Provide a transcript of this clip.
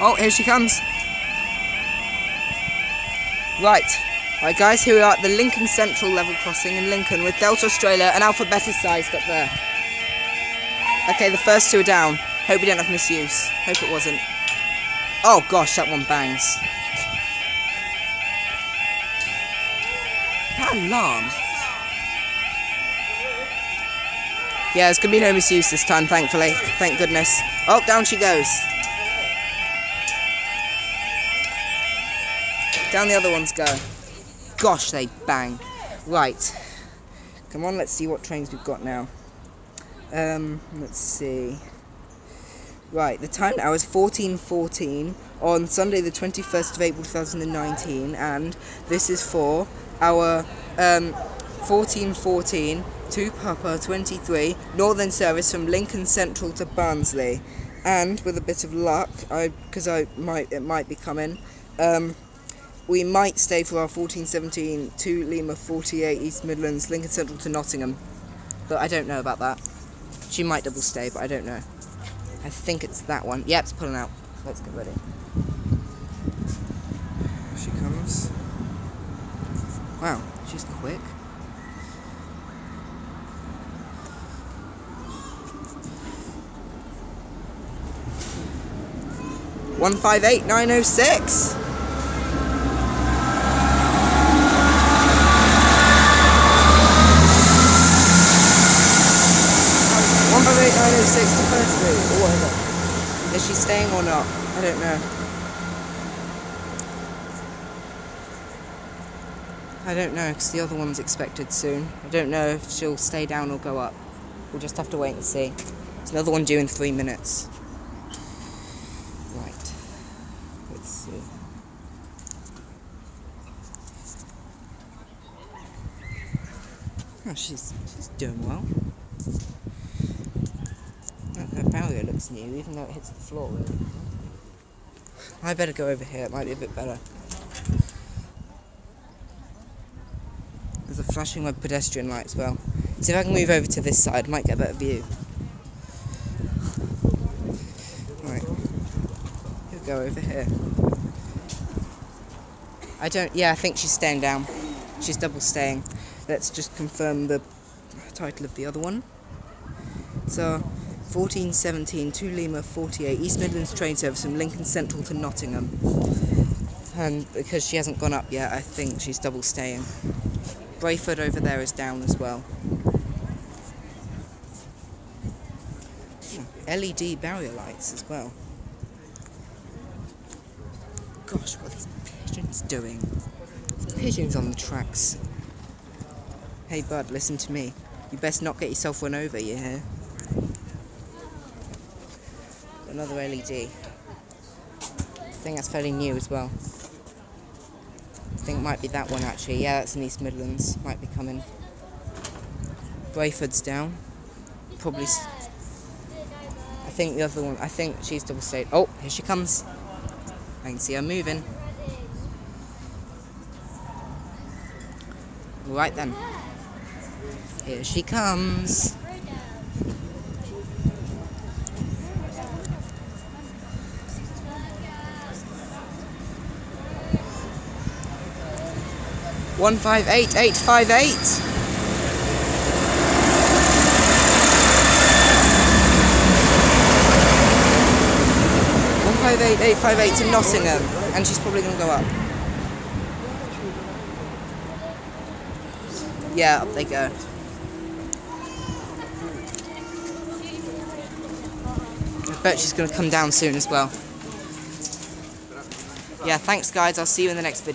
Oh, here she comes. Right, guys, here we are at the Lincoln Central level crossing in Lincoln with Delta Australia and Alpha Beta sized up there. Okay, the first two are down. Hope we don't have misuse. Hope it wasn't. Oh gosh, that one bangs. That alarm. Yeah, there's gonna be no misuse this time, thankfully. Thank goodness. Oh, down she goes. Down the other ones go. Gosh, they bang. Right. Come on, let's see what trains we've got now. Let's see. Right, the time now is 14:14 on Sunday the 21st of April 2019, and this is for our 14:14 to Papa 23 Northern service from Lincoln Central to Barnsley. And with a bit of luck, because it might be coming, we might stay for our 14:17 to Lima 48 East Midlands, Lincoln Central to Nottingham. But I don't know about that. She might double stay, but I don't know. I think it's that one. Yeah, it's pulling out. Let's get ready. Here she comes. Wow, she's quick. One 158,906. 158,906 to Firstly, or whatever. Is she staying or not? I don't know. I don't know, because the other one's expected soon. I don't know if she'll stay down or go up. We'll just have to wait and see. There's another one due in 3 minutes. Right. Let's see. Oh, she's doing well. Her barrier looks new, even though it hits the floor really. I better go over here, it might be a bit better. There's a flashing red pedestrian light as well. See if I can move over to this side, might get a better view. Right. We'll go over here. I think she's staying down. She's double staying. Let's just confirm the title of the other one. So, 14:17 to Lima 48 East Midlands train service from Lincoln Central to Nottingham. And because she hasn't gone up yet, I think she's double staying. Brayford over there is down as well. LED barrier lights as well. Gosh, what are these pigeons doing? Pigeons on the tracks. Hey bud, listen to me. You best not get yourself run over, you hear? Another LED. I think that's fairly new as well. I think it might be that one actually. Yeah, that's in East Midlands. Might be coming. Brayford's down. Probably. I think the other one. I think she's double stayed. Oh, here she comes. I can see her moving. Right then. Here she comes. One 158,858. 158,858 to Nottingham, and she's probably going to go up. Yeah, up they go. I bet she's going to come down soon as well. Yeah, thanks guys, I'll see you in the next video.